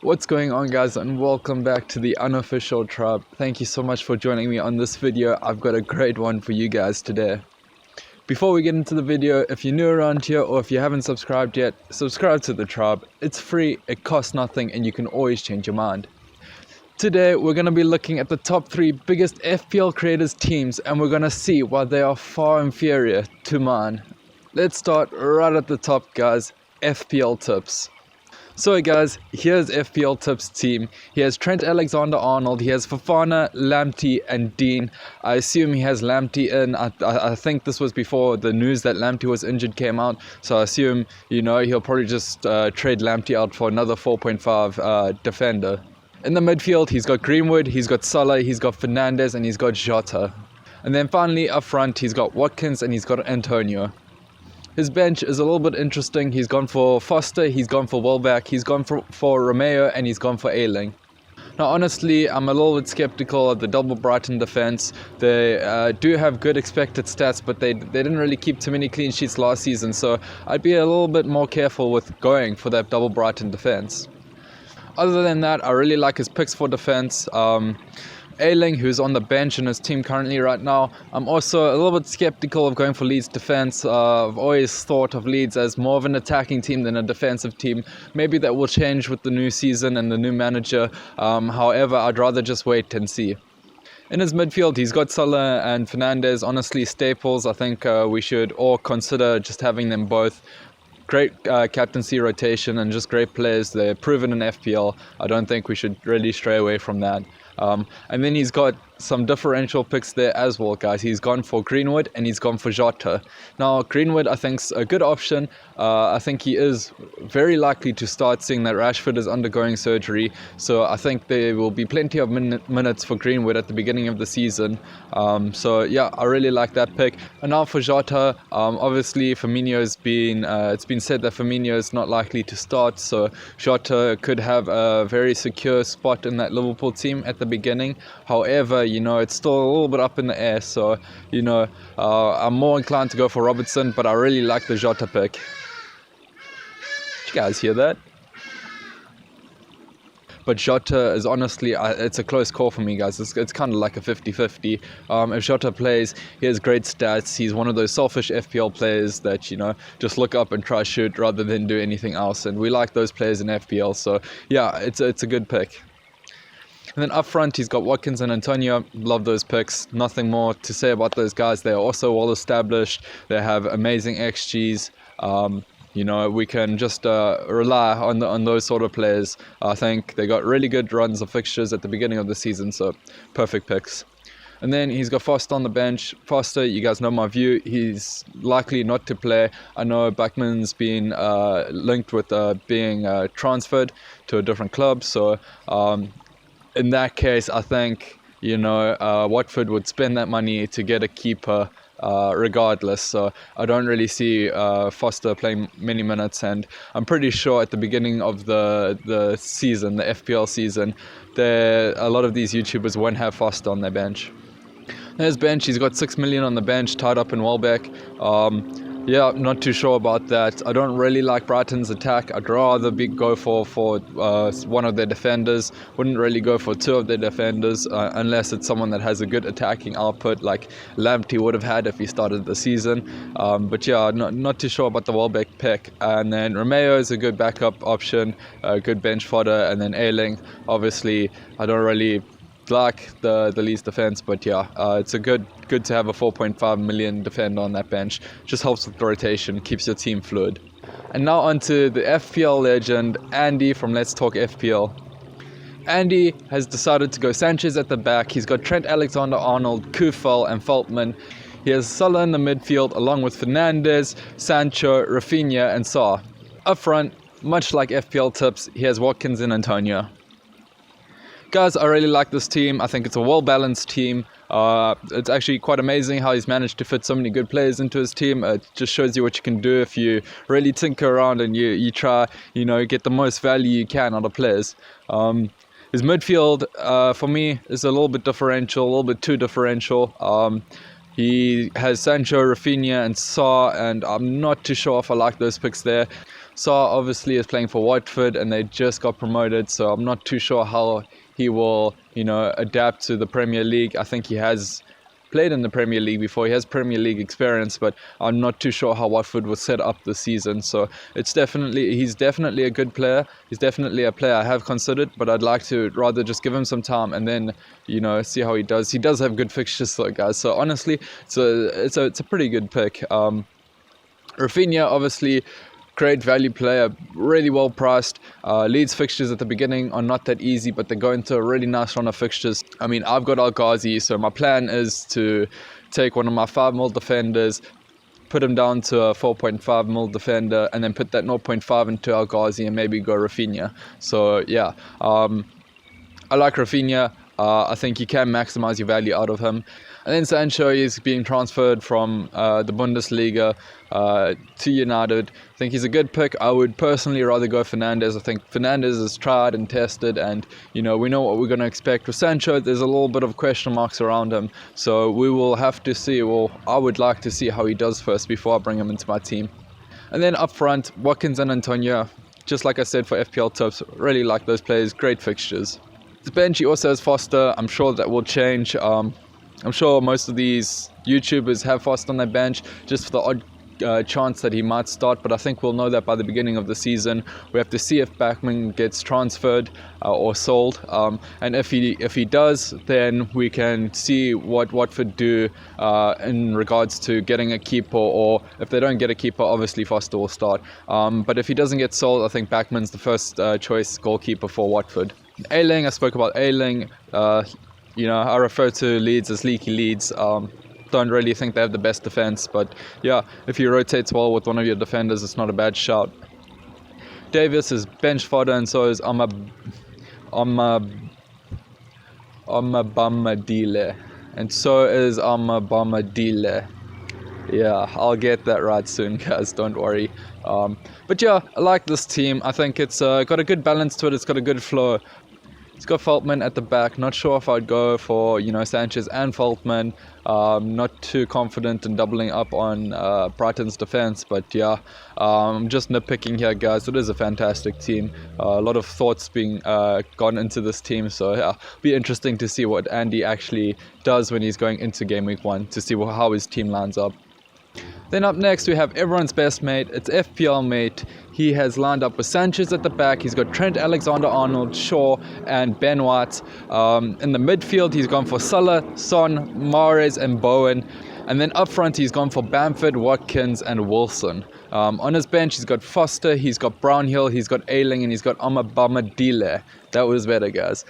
What's going on, guys, and welcome back to the unofficial tribe. Thank you so much for joining me on this video. I've got a great one for you guys today. Before we get into the video, if you're new around here or if you haven't subscribed yet, subscribe to the tribe. It's free, it costs nothing, and you can always change your mind. Today we're going to be looking at the top 3 biggest FPL creators teams, and we're going to see why they are far inferior to mine. Let's start right at the top, guys. FPL tips. So guys, here's FPL Tips team. He has Trent Alexander-Arnold, he has Fofana, Lamptey and Dean. I assume he has Lamptey in. I think this was before the news that Lamptey was injured came out. So I assume, he'll probably just trade Lamptey out for another 4.5 defender. In the midfield, he's got Greenwood, he's got Salah, he's got Fernandes and he's got Jota. And then finally up front, he's got Watkins and he's got Antonio. His bench is a little bit interesting. He's gone for Foster, he's gone for Welbeck, he's gone for Romeo, and he's gone for Ayling. Now, honestly, I'm a little bit skeptical of the double Brighton defense. They do have good expected stats, but they didn't really keep too many clean sheets last season, so I'd be a little bit more careful with going for that double Brighton defense. Other than that, I really like his picks for defense. Ayling, who's on the bench in his team currently right now. I'm also a little bit skeptical of going for Leeds defense. I've always thought of Leeds as more of an attacking team than a defensive team. Maybe that will change with the new season and the new manager. However, I'd rather just wait and see. In his midfield, he's got Salah and Fernandes, honestly staples. I think we should all consider just having them both. Great captaincy rotation and just great players. They're proven in FPL. I don't think we should really stray away from that. And then he's got some differential picks there as well, guys. He's gone for Greenwood and he's gone for Jota. Now, Greenwood, I think, is a good option. I think he is very likely to start, seeing that Rashford is undergoing surgery. So I think there will be plenty of minutes for Greenwood at the beginning of the season. So yeah, I really like that pick. And now for Jota, obviously Firmino's it's been said that Firmino is not likely to start. So Jota could have a very secure spot in that Liverpool team at the beginning. However, it's still a little bit up in the air, so I'm more inclined to go for Robertson, but I really like the Jota pick. Did you guys hear that? But Jota is honestly, it's a close call for me, guys. It's kind of like a 50-50. If Jota plays, he has great stats. He's one of those selfish FPL players that, just look up and try shoot rather than do anything else. And we like those players in FPL. So, yeah, it's a good pick. And then up front, he's got Watkins and Antonio. Love those picks. Nothing more to say about those guys. They are also well established. They have amazing XGs. We can just rely on those sort of players. I think they got really good runs of fixtures at the beginning of the season, so perfect picks. And then he's got Foster on the bench. Foster, you guys know my view. He's likely not to play. I know Bachmann's been linked with being transferred to a different club, so in that case, I think, Watford would spend that money to get a keeper regardless. So I don't really see Foster playing many minutes, and I'm pretty sure at the beginning of the season, the FPL season, a lot of these YouTubers won't have Foster on their bench. His bench, he's got 6 million on the bench, tied up in Welbeck. Yeah, not too sure about that. I don't really like Brighton's attack. I'd rather go for one of their defenders. Wouldn't really go for 2 of their defenders unless it's someone that has a good attacking output like Lamptey would have had if he started the season. But yeah, not too sure about the Welbeck pick. And then Romeo is a good backup option, good bench fodder. And then Ayling, obviously, I don't really like the Leeds defense, but yeah, it's a good to have a 4.5 million defender on that bench. Just helps with the rotation, keeps your team fluid. And now onto the FPL legend Andy from Let's Talk FPL. Andy has decided to go Sanchez at the back. He's got Trent Alexander-Arnold, Kufal and Feltman. He has Salah in the midfield along with Fernandes, Sancho, Rafinha and Sarr. Up front, much like FPL Tips, he has Watkins and Antonio. Guys, I really like this team. I think it's a well-balanced team. It's actually quite amazing how he's managed to fit so many good players into his team. It just shows you what you can do if you really tinker around and you try, get the most value you can out of players. His midfield, for me, is a little bit differential, a little bit too differential. He has Sancho, Rafinha and Sarr, and I'm not too sure if I like those picks there. Sarr obviously is playing for Watford and they just got promoted, so I'm not too sure how he will, adapt to the Premier League. I think he has played in the Premier League before. He has Premier League experience, but I'm not too sure how Watford was set up this season. So he's definitely a good player. He's definitely a player I have considered, but I'd like to rather just give him some time and then, see how he does. He does have good fixtures though, guys. So honestly, it's a pretty good pick. Rafinha, obviously, great value player, really well priced. Leeds fixtures at the beginning are not that easy, but they go into a really nice run of fixtures. I mean, I've got Al Ghazi, so my plan is to take one of my 5 mil defenders, put him down to a 4.5 mil defender, and then put that 0.5 into Al Ghazi and maybe go Rafinha. So yeah, I like Rafinha. I think you can maximize your value out of him. And then Sancho is being transferred from the Bundesliga to United. I think he's a good pick. I would personally rather go Fernandes. I think Fernandes is tried and tested, and we know what we're going to expect. With Sancho, there's a little bit of question marks around him, so we will have to see. Well, I would like to see how he does first before I bring him into my team. And then up front, Watkins and Antonio. Just like I said for FPL Tops, really like those players. Great fixtures. The bench, he also has Foster. I'm sure that will change. I'm sure most of these YouTubers have Foster on their bench just for the odd chance that he might start, but I think we'll know that by the beginning of the season. We have to see if Bachmann gets transferred or sold, and if he does, then we can see what Watford do in regards to getting a keeper, or if they don't get a keeper, obviously Foster will start. But if he doesn't get sold, I think Bachmann's the first choice goalkeeper for Watford. Ayling, I spoke about Ayling. I refer to Leeds as leaky Leeds. Don't really think they have the best defense, but yeah, if he rotates well with one of your defenders, it's not a bad shout. Davis is bench fodder, and so is Amabamadile, and so is Amabamadile. Yeah, I'll get that right soon, guys, don't worry. But yeah, I like this team. I think it's got a good balance to it. It's got a good flow. It's got Veltman at the back. Not sure if I'd go for, Sanchez and Veltman. Not too confident in doubling up on Brighton's defense. But yeah, I'm just nitpicking here, guys. It is a fantastic team. A lot of thoughts being gone into this team. So yeah, be interesting to see what Andy actually does when he's going into game week 1, to see how his team lines up. Then up next we have everyone's best mate. It's FPL Mate. He has lined up with Sanchez at the back. He's got Trent Alexander-Arnold, Shaw, and Ben White. In the midfield, he's gone for Salah, Son, Mahrez, and Bowen. And then up front, he's gone for Bamford, Watkins, and Wilson. On his bench, he's got Foster, he's got Brownhill, he's got Ayling, and he's got Amabamadile. That was better, guys.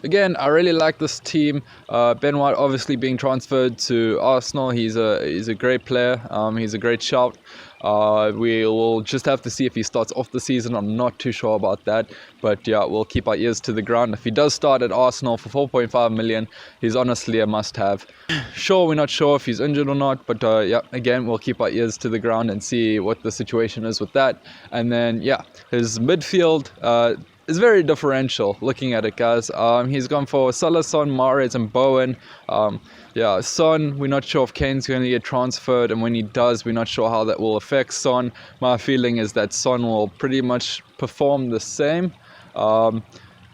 Again, I really like this team. Ben White obviously being transferred to Arsenal. He's a great player. He's a great shout. We will just have to see if he starts off the season. I'm not too sure about that, but yeah, we'll keep our ears to the ground. If he does start at Arsenal for 4.5 million, he's honestly a must-have. Sure, we're not sure if he's injured or not, but yeah, again, we'll keep our ears to the ground and see what the situation is with that. And then yeah, his midfield is very differential looking at it, guys. He's gone for Salah, Son, Mahrez, and Bowen. Yeah, Son, we're not sure if Kane's going to get transferred, and when he does, we're not sure how that will affect Son. My feeling is that Son will pretty much perform the same,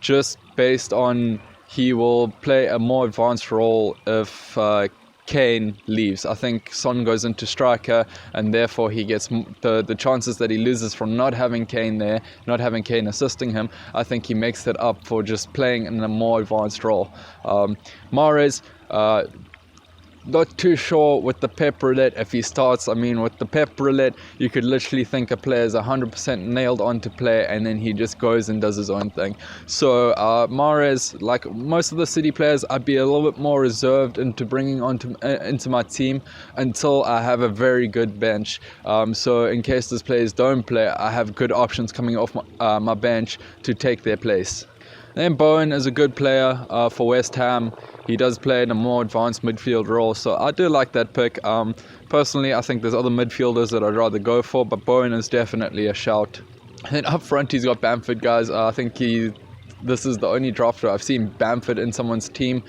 just based on he will play a more advanced role if Kane leaves. I think Son goes into striker, and therefore he gets the chances that he loses from not having Kane there, not having Kane assisting him. I think he makes that up for just playing in a more advanced role. Mahrez, not too sure with the Pep roulette if he starts. I mean, with the Pep roulette, you could literally think a player is 100% nailed on to play, and then he just goes and does his own thing. So Mahrez, like most of the City players, I'd be a little bit more reserved into bringing into my team until I have a very good bench. So in case these players don't play, I have good options coming off my bench to take their place. Then Bowen is a good player for West Ham. He does play in a more advanced midfield role, so I do like that pick. Personally, I think there's other midfielders that I'd rather go for, but Bowen is definitely a shout. And up front, he's got Bamford, guys. I think this is the only drafter I've seen Bamford in someone's team.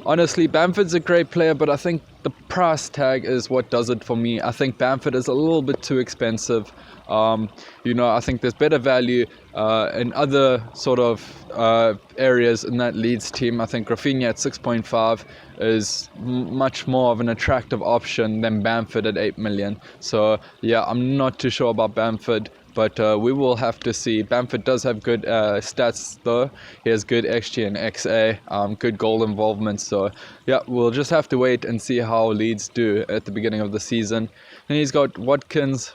Honestly, Bamford's a great player, but I think the price tag is what does it for me. I think Bamford is a little bit too expensive. I think there's better value in other sort of areas in that Leeds team. I think Rafinha at 6.5 is much more of an attractive option than Bamford at 8 million. So yeah, I'm not too sure about Bamford, but we will have to see. Bamford does have good stats though. He has good XG and XA, good goal involvement. So yeah, we'll just have to wait and see how Leeds do at the beginning of the season. And he's got Watkins,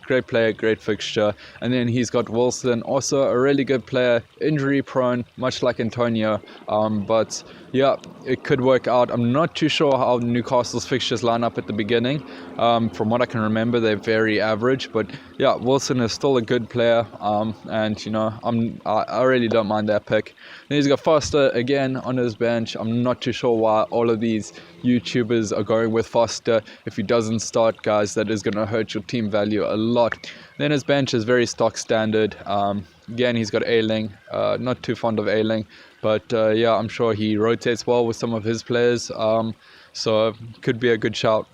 great player, great fixture. And then he's got Wilson, also a really good player, injury prone, much like Antonio. But yeah, it could work out. I'm not too sure how Newcastle's fixtures line up at the beginning. From what I can remember, they're very average. But yeah, Wilson is still a good player. And I really don't mind that pick. Then he's got Foster again on his bench. I'm not too sure why all of these YouTubers are going with Foster. If he doesn't start, guys, that is going to hurt your team value a lot. Then his bench is very stock standard. Again, he's got Ayling. Not too fond of Ayling, but yeah, I'm sure he rotates well with some of his players. So could be a good shout.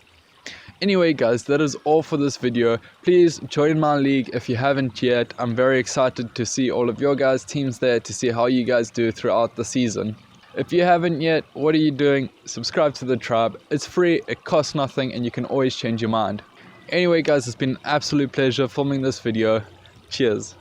Anyway, guys, that is all for this video. Please join my league if you haven't yet. I'm very excited to see all of your guys' teams there, to see how you guys do throughout the season. If you haven't yet, what are you doing? Subscribe to the tribe. It's free, it costs nothing, and you can always change your mind. Anyway, guys, it's been an absolute pleasure filming this video. Cheers.